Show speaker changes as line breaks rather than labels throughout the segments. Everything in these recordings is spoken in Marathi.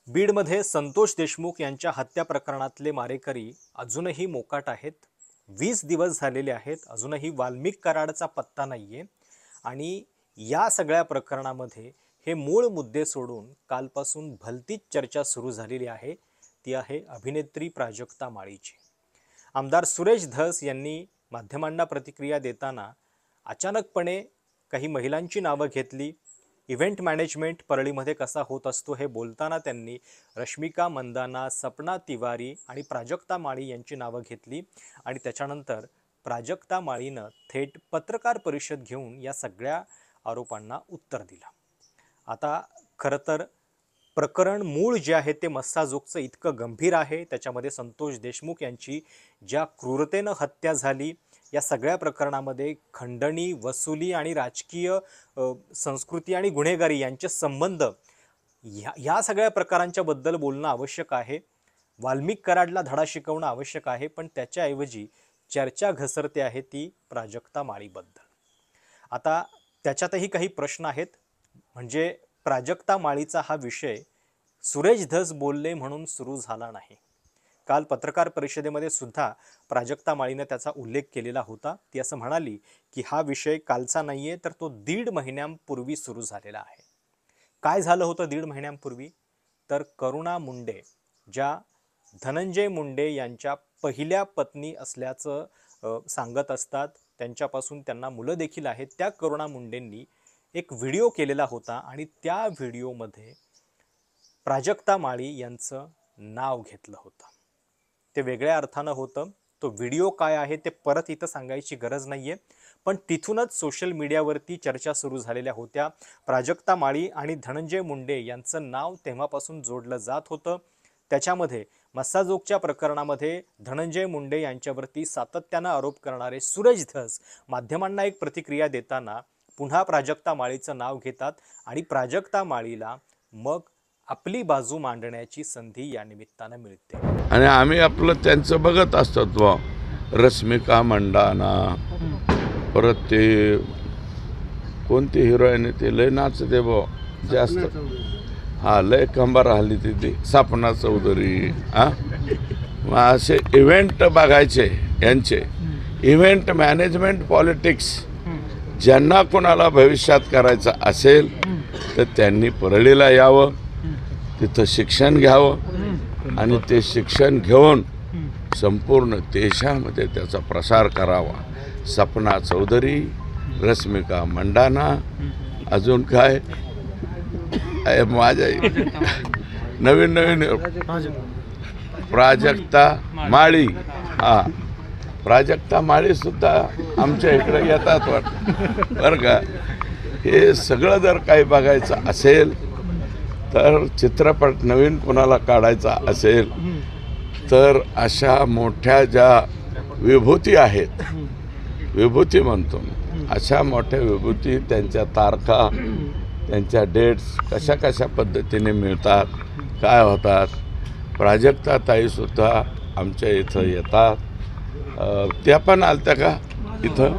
बीडमध्ये संतोष देशमुख यांच्या हत्या प्रकरणातले मारेकरी अजूनही मोकाट आहेत। 20 दिवस झालेले आहेत, अजूनही वाल्मिक कराडचा पत्ता नाहीये। आणि या सगळ्या प्रकरणामध्ये हे मूळ मुद्दे सोडून कालपासून भलतीच चर्चा सुरू झालेली आहे, ती आहे अभिनेत्री प्राजक्ता माळीची। आमदार सुरेश धस यांनी माध्यमांना प्रतिक्रिया देताना अचानकपणे काही महिलांची नावं घेतली। इव्हेंट मॅनेजमेंट परळीमध्ये कसा होत असतो हे बोलताना त्यांनी रश्मिका मंदाना, सपना तिवारी आणि प्राजक्ता माळी यांची नावं घेतली आणि त्याच्यानंतर प्राजक्ता माळीनं थेट पत्रकार परिषद घेऊन या सगळ्या आरोपांना उत्तर दिलं। आता खरं तर प्रकरण मूळ जे आहे ते मस्साजोगचं इतकं गंभीर आहे, त्याच्यामध्ये संतोष देशमुख यांची ज्या क्रूरतेनं हत्या झाली, या सगळ्या प्रकरणामध्ये खंडणी, वसुली आणि राजकीय संस्कृती आणि गुन्हेगारी यांचे संबंध या सगळ्या प्रकारांच्या बद्दल बोलणं आवश्यक आहे। वाल्मिक कराडला धडा शिकवणं आवश्यक आहे, पण त्याच्याऐवजी चर्चा घसरते आहे ती प्राजक्ता माळीबद्दल। आता त्याच्यातही काही प्रश्न आहेत, म्हणजे प्राजक्ता माळीचा हा विषय सुरेश धस बोलले म्हणून सुरू झाला नाही। काल पत्रकार परिषदेमध्ये सुद्धा प्राजक्ता माळीने त्याचा उल्लेख केलेला होता। ती असं म्हणाली की हा विषय कालचा नाहीये, तर तो 1.5 महिन्यांपूर्वी सुरू झालेला आहे। काय झालं होतं 1.5 महिन्यांपूर्वी? तर करुणा मुंडे ज्या धनंजय मुंडे यांच्या पहिल्या पत्नी असल्याचं सांगत असतात, त्यांच्यापासून त्यांना मुलं देखील आहेत, त्या करुणा मुंडेंनी एक व्हिडिओ केलेला होता आणि त्या व्हिडिओमध्ये प्राजक्ता माळी यांचं नाव घेतलं होतं। ते वेगळ्या अर्थानं होतं। तो व्हिडिओ काय आहे ते परत इथं सांगायची गरज नाहीये, पण तिथूनच सोशल मीडियावरती चर्चा सुरू झालेल्या होत्या। प्राजक्ता माळी आणि धनंजय मुंडे यांचं नाव तेव्हापासून जोडलं जात होतं। त्याच्यामध्ये मस्साजोगच्या प्रकरणामध्ये धनंजय मुंडे यांच्यावरती सातत्यानं आरोप करणारे सुरेश धस माध्यमांना एक प्रतिक्रिया देताना पुन्हा प्राजक्ता माळीचं नाव घेतात आणि प्राजक्ता माळीला मग आपली बाजू मांडण्याची संधी या निमित्तानं मिळते।
आणि आम्ही आपलं त्यांचं बघत असतो बा, रश्मिका मंदाना, परत ते कोणती हिरोईन ते लय नाचते बा जास्त, हा लय कंबार हल्ली तिथे सपना चौधरी, मग असे इव्हेंट बघायचे यांचे, इव्हेंट मॅनेजमेंट पॉलिटिक्स ज्यांना कोणाला भविष्यात करायचं असेल तर त्यांनी परळीला यावं, तिथं शिक्षण घ्यावं आणि ते शिक्षण घेऊन संपूर्ण देशामध्ये त्याचा प्रसार करावा। सपना चौधरी, रश्मिका मंदाना, अजून काय माझ्या नवीन प्राजक्ता माळी, हा प्राजक्ता माळी सुद्धा आमच्या इकडे येतात वाटतं बरं का। हे सगळं जर काही बघायचं असेल तर चित्रपट नवीन कोणाला काढायचा असेल तर अशा मोठ्या ज्या विभूती आहेत, विभूती म्हणतो मी, अशा मोठ्या विभूती त्यांच्या तारखा, त्यांच्या डेट्स कशा कशा पद्धतीने मिळतात, काय होतात। प्राजक्ता ताईसुद्धा आमच्या इथं येतात, त्या पण आलत्या का इथं?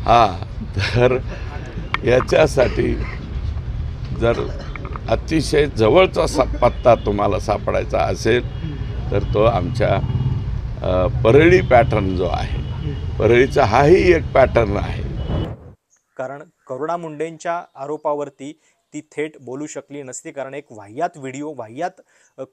हां, तर याच्यासाठी जर अतिशय जवळचा पत्ता तुम्हाला सापडायचा असेल तर तो आमच्या परळी पॅटर्न जो आहे, परळीचा हाही एक पॅटर्न आहे।
कारण करुणा मुंडेंच्या आरोपावरती ती थेट बोलू शकली नसती, कारण एक वाह्यात व्हिडिओ, वाह्यात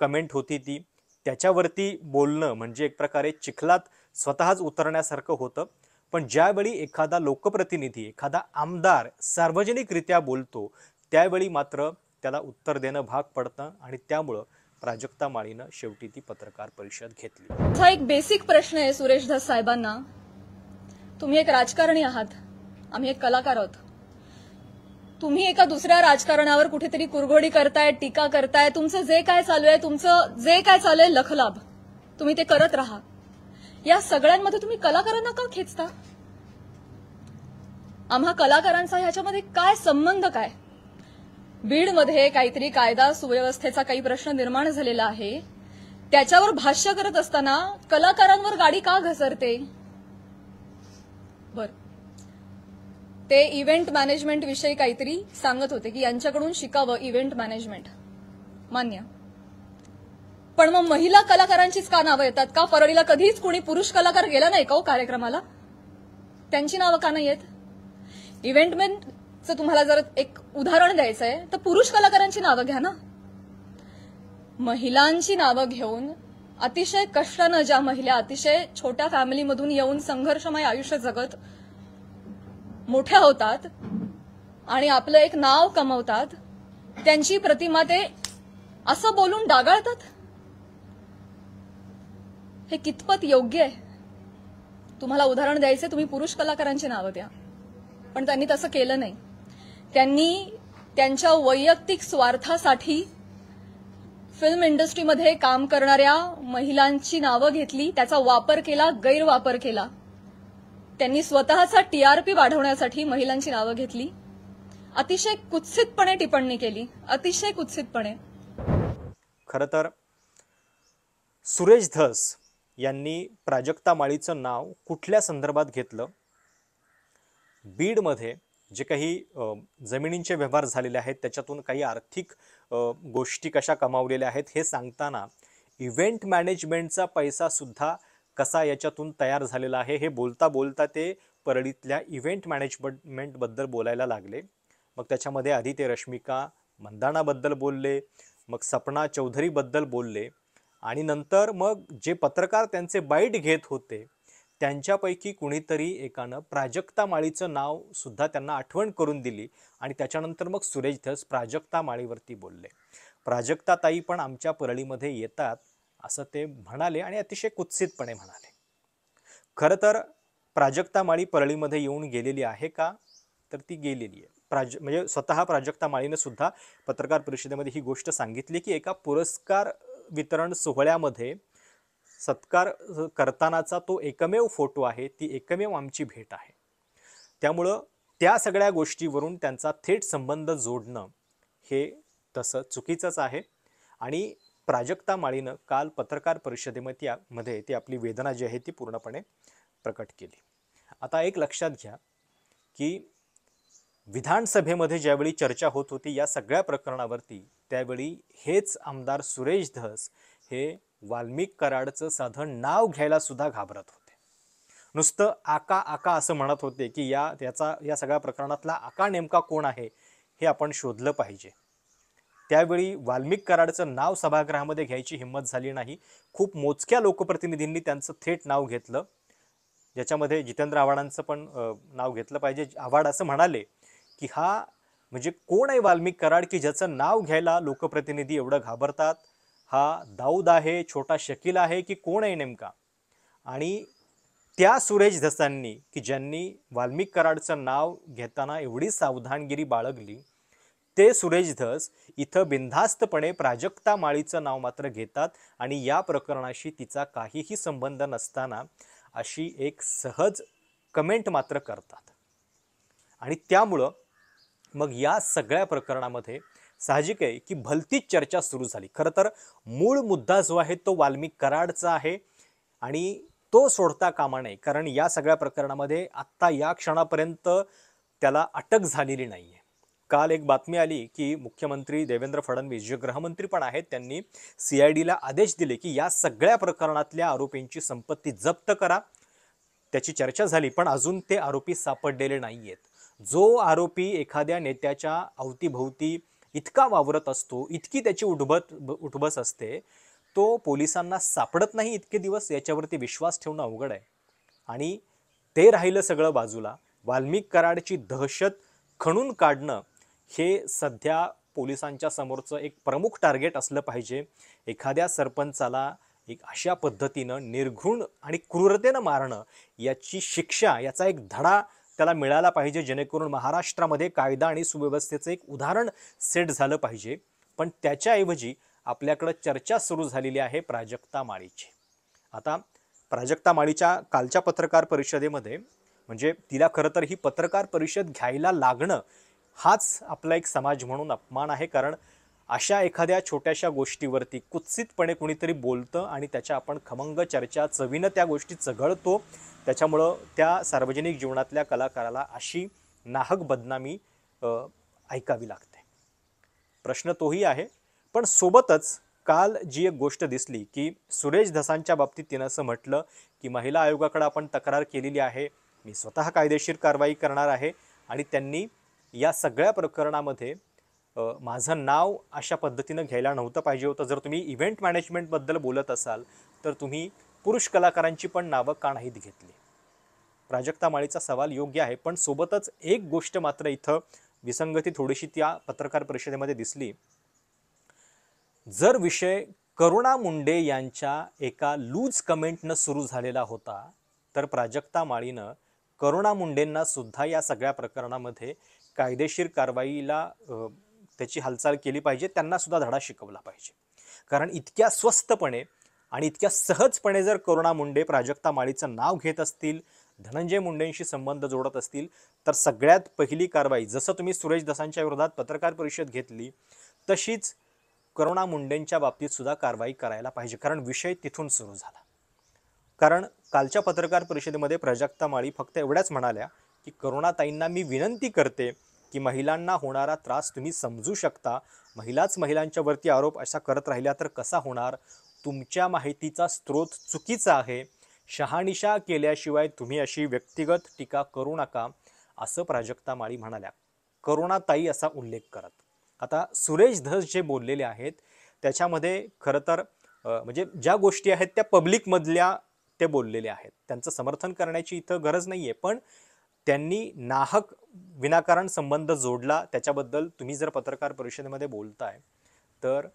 कमेंट होती ती, त्याच्यावरती बोलणं म्हणजे एक प्रकारे चिखलात स्वतःच उतरण्यासारखं होतं। पण ज्यावेळी एखादा लोकप्रतिनिधी, एखादा आमदार सार्वजनिकरित्या बोलतो त्यावेळी मात्र त्याला उत्तर देणं भाग पडतं आणि त्यामुळं प्राजक्ता माळीनं शेवटी ती पत्रकार परिषद घेतली।
हा एक बेसिक प्रश्न आहे सुरेश धस साहेबांना। तुम्ही एक राजकारणी आहात, आम्ही एक कलाकार आहोत। तुम्ही एका दुसऱ्या राजकारणावर कुठेतरी कुरघोडी करताय, टीका करताय, तुमचं जे काय चालू आहे लखलाभ तुम्ही ते करत राहा। या सगळ्यांमध्ये तुम्ही कलाकारांना का खेचता? आम्हा कलाकारांचा ह्याच्यामध्ये काय संबंध? काय बीडमध्ये काहीतरी कायदा सुव्यवस्थेचा काही प्रश्न निर्माण झालेला आहे, त्याच्यावर भाष्य करत असताना कलाकारांवर गाडी का घसरते? बर, ते इव्हेंट मॅनेजमेंट विषयी काहीतरी सांगत होते की यांच्याकडून शिकावं इव्हेंट मॅनेजमेंट, मान्य। पण मग महिला कलाकारांचीच का नावं येतात? का परळीला कधीच कुणी पुरुष कलाकार गेला नाही का हो कार्यक्रमाला? त्यांची नावं का नाही येत? इव्हेंटमॅनचं तुम्हाला जर एक उदाहरण द्यायचं आहे तर पुरुष कलाकारांची नावं घ्या ना. महिलांची नावं घेऊन अतिशय कष्टानं ज्या महिला अतिशय छोट्या फॅमिलीमधून येऊन संघर्षमय आयुष्य जगत मोठ्या होतात आणि आपलं एक नाव कमवतात, त्यांची प्रतिमा ते असं बोलून डागाळतात. हे कितपत योग्य आहे? तुम्हाला उदाहरण द्यायचे, तुम्ही पुरुष कलाकारांची नावं द्या. पण त्यांनी तसं केलं नाही. त्यांनी त्यांच्या वैयक्तिक स्वार्थासाठी फिल्म इंडस्ट्रीमध्ये काम करणाऱ्या महिलांची नावं घेतली, त्याचा वापर केला, गैरवापर केला. त्यांनी स्वतःचा टीआरपी वाढवण्यासाठी महिलांची नावं घेतली, अतिशय कुत्सितपणे टिप्पणी केली, अतिशय कुत्सितपणे.
खरं तर सुरेश धस यांनी प्राजक्ता माळीचं नाव कुठल्या संदर्भात घेतलं? बीडमध्ये जे काही जमिनींचे व्यवहार झालेले आहेत त्याच्यातून काही आर्थिक गोष्टी कशा कमावलेल्या आहेत हे सांगताना इव्हेंट मॅनेजमेंटचा पैसा सुद्धा कसा याच्यातून तयार झालेला आहे हे बोलता बोलता ते परळीतल्या इव्हेंट मॅनेजमेंटबद्दल बोलायला लागले. मग त्याच्यामध्ये आधी ते रश्मिका मंदाणाबद्दल बोलले, मग सपना चौधरीबद्दल बोलले आणि नंतर मग जे पत्रकार त्यांचे बाईट घेत होते त्यांच्यापैकी कुणीतरी एकानं प्राजक्ता माळीचं नाव सुद्धा त्यांना आठवण करून दिली आणि त्याच्यानंतर मग सुरेश धस प्राजक्ता माळीवरती बोलले. प्राजक्ता ताई पण आमच्या परळीमध्ये येतात असं ते म्हणाले आणि अतिशय कुत्सितपणे म्हणाले. खरं तर प्राजक्ता माळी परळीमध्ये येऊन गेलेली आहे का? तर ती गेलेली आहे. म्हणजे स्वतः प्राजक्ता माळीने सुद्धा पत्रकार परिषदेमध्ये ही गोष्ट सांगितली की एका पुरस्कार वितरण सोहळ्यामध्ये सत्कार करतानाचा तो एकमेव फोटो आहे, ती एकमेव आमची भेट आहे. त्यामुळं त्या सगळ्या गोष्टीवरून त्यांचा थेट संबंध जोडणं हे तसं चुकीचंच आहे. आणि प्राजक्ता माळीनं काल पत्रकार परिषदेमध्ये ती आपली वेदना जी आहे ती पूर्णपणे प्रकट केली. आता एक लक्षात घ्या की विधानसभेमध्ये ज्यावेळी चर्चा होत होती या सगळ्या प्रकरणावरती, त्यावेळी हेच आमदार सुरेश धस हे वाल्मिक कराडचं साधं नाव घ्यायला सुद्धा घाबरत होते. नुसतं आका आका असं म्हणत होते की या सगळ्या प्रकरणातला आका नेमका कोण आहे हे आपण शोधलं पाहिजे. त्यावेळी वाल्मिक कराडचं नाव सभागृहामध्ये घ्यायची हिंमत झाली नाही. खूप मोजक्या लोकप्रतिनिधींनी त्यांचं थेट नाव घेतलं, ज्याच्यामध्ये जितेंद्र आव्हाडांचं पण नाव घेतलं पाहिजे. आव्हाड असं म्हणाले की हा म्हणजे कोण आहे वाल्मिक कराड की ज्याचं नाव घ्यायला लोकप्रतिनिधी एवढं घाबरतात? हा दाऊद आहे, छोटा शकील आहे की कोण आहे नेमका? आणि त्या सुरेश धसांनी की ज्यांनी वाल्मिक कराडचं नाव घेताना एवढी सावधानगिरी बाळगली, ते सुरेश धस इथं बिनधास्तपणे प्राजक्ता माळीचं नाव मात्र घेतात आणि या प्रकरणाशी तिचा काहीही संबंध नसताना अशी एक सहज कमेंट मात्र करतात. आणि त्यामुळं मग या सगळ्या प्रकरणामध्ये साहजिक आहे की भलतीच चर्चा सुरू झाली. खरं तर मूळ मुद्दा जो आहे तो वाल्मिक कराडचा आहे आणि तो सोडता कामा नये, कारण या सगळ्या प्रकरणामध्ये आत्ता या क्षणापर्यंत त्याला अटक झालेली नाही आहे. काल एक बातमी आली की मुख्यमंत्री देवेंद्र फडणवीस जे गृहमंत्री पण आहेत त्यांनी CIDला आदेश दिले की या सगळ्या प्रकरणातल्या आरोपींची संपत्ती जप्त करा. त्याची चर्चा झाली पण अजून ते आरोपी सापडलेले नाही आहेत. जो आरोपी एखाद्या नेत्याच्या अवतीभोवती इतका वावरत असतो, इतकी त्याची उठबस असते, तो पोलिसांना सापडत नाही इतके दिवस, याच्यावरती विश्वास ठेवणं अवघड आहे. आणि ते राहिलं सगळं बाजूला, वाल्मिक कराडची दहशत खणून काढणं हे सध्या पोलिसांच्या समोरचं एक प्रमुख टार्गेट असलं पाहिजे. एखाद्या सरपंचाला एक अशा पद्धतीनं निर्घृण आणि क्रूरतेनं मारणं, याची शिक्षा, याचा एक धडा त्याला मिळाला पाहिजे, जेणेकरून महाराष्ट्रामध्ये कायदा आणि सुव्यवस्थेचं एक उदाहरण सेट झालं पाहिजे. पण त्याच्याऐवजी आपल्याकडं चर्चा सुरू झालेली आहे प्राजक्ता माळीची. आता प्राजक्ता माळीच्या कालच्या पत्रकार परिषदेमध्ये म्हणजे तिला खरं तर ही पत्रकार परिषद घ्यायला लागणं हाच आपला एक समाज म्हणून अपमान आहे. कारण अशा एखाद्या छोट्याशा गोष्टीवरती कुत्सितपणे कुणीतरी बोलतं आणि त्याच्या आपण खमंग चर्चा चवीनं त्या गोष्टी चघळतो. त्याच्यामुळं त्या सार्वजनिक जीवनातल्या कलाकाराला अशी नाहक बदनामी ऐकावी लागते. प्रश्न तोही आहे, पण सोबतच काल जी एक गोष्ट दिसली की सुरेश धसांच्या बाबतीत तिनं असं म्हटलं की महिला आयोगाकडे आपण तक्रार केलेली आहे, मी स्वतः कायदेशीर कारवाई करणार आहे, आणि त्यांनी या सगळ्या प्रकरणामध्ये माझं नाव अशा पद्धतीनं घ्यायला नव्हतं पाहिजे होतं. जर तुम्ही इव्हेंट मॅनेजमेंटबद्दल बोलत असाल तर तुम्ही पुरुष कलाकारांची पण नावं का नाहीत घेतली. प्राजक्ता माळीचा सवाल योग्य आहे, पण सोबतच एक गोष्ट मात्र इथं विसंगती थोडीशी त्या पत्रकार परिषदेमध्ये दिसली. जर विषय करुणा मुंडे यांच्या एका लूज कमेंटनं सुरू झालेला होता तर प्राजक्ता माळीनं करुणा मुंडेंना सुद्धा या सगळ्या प्रकरणामध्ये कायदेशीर कारवाईला त्याची हालचाल केली पाहिजे, त्यांना सुद्धा धडा शिकवला पाहिजे. कारण इतक्या स्वस्तपणे आणि इतक्या सहजपणे जर करुणा मुंडे प्राजक्ता माळीचं नाव घेत असतील, धनंजय मुंडेंशी संबंध जोडत असतील, तर सगळ्यात पहिली कारवाई, जसं तुम्ही सुरेश धसांच्या विरोधात पत्रकार परिषद घेतली तशीच करुणा मुंडेंच्या बाबतीत सुद्धा कारवाई करायला पाहिजे. कारण विषय तिथून सुरू झाला. कारण कालच्या पत्रकार परिषदेमध्ये प्राजक्ता माळी फक्त एवढ्याच म्हणाल्या की करुणाताईंना मी विनंती करते की महिलांना होणारा त्रास तुम्ही समजू शकता, महिलाच महिलांच्यावरती आरोप असा करत राहिल्या तर कसा होणार, तुमच्या माहितीचा स्रोत चुकीचा आहे, शहानिशा केल्याशिवाय तुम्ही अशी व्यक्तिगत टीका करू नका, असं प्राजक्ता माळी म्हणाल्या, करुणाताई असा उल्लेख करत. आता सुरेश धस जे बोललेले आहेत त्याच्यामध्ये खरं तर म्हणजे ज्या गोष्टी आहेत त्या पब्लिकमधल्या ते बोललेले आहेत, त्यांचं समर्थन करण्याची इथं गरज नाही आहे, पण त्यांनी नाहक विनाकारण संबंध जोडला त्याच्याबद्दल तुम्ही जर पत्रकार परिषदेमध्ये बोलताय तर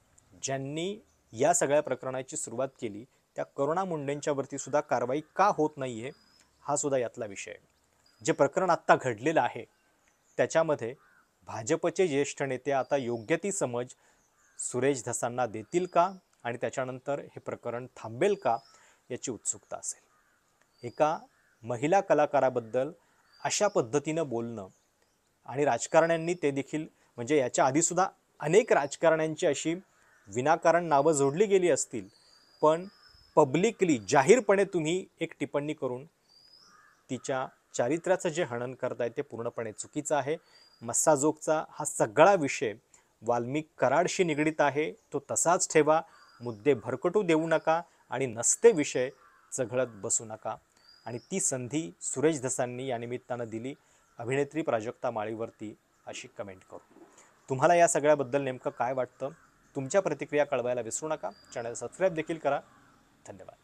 ज्यांनी या सगळ्या प्रकरणाची सुरुवात केली त्या करुणा मुंडेंच्यावरती सुद्धा कारवाई का होत नाही आहे हा सुद्धा यातला विषय. जे प्रकरण आत्ता घडलेलं आहे त्याच्यामध्ये भाजपचे ज्येष्ठ नेते आता योग्य ती समज सुरेश धसांना देतील का आणि त्याच्यानंतर हे प्रकरण थांबेल का याची उत्सुकता असेल. एका महिला कलाकाराबद्दल अशा पद्धतीनं बोलणं आणि राजकारण्यांनी ते देखील, म्हणजे याच्या आधीसुद्धा अनेक राजकारण्यांची अशी विनाकारण नावं जोडली गेली असतील, पण पब्लिकली जाहीरपणे तुम्ही एक टिप्पणी करून तिच्या चारित्र्याचं जे हनन करताय ते पूर्णपणे चुकीचं आहे. मस्साजोगचा हा सगळा विषय वाल्मिक कराडशी निगडीत आहे, तो तसाच ठेवा, मुद्दे भरकटू देऊ नका आणि नसते विषय चघळत बसू नका. आणि ती संधी सुरेश धसांनी या निमित्तानं दिली अभिनेत्री प्राजक्ता माळीवरती अशी कमेंट करू. तुम्हाला या सगळ्याबद्दल नेमकं काय वाटतं, तुमच्या प्रतिक्रिया कळवायला विसरू नका. चॅनल सबस्क्राईब देखील करा. धन्यवाद.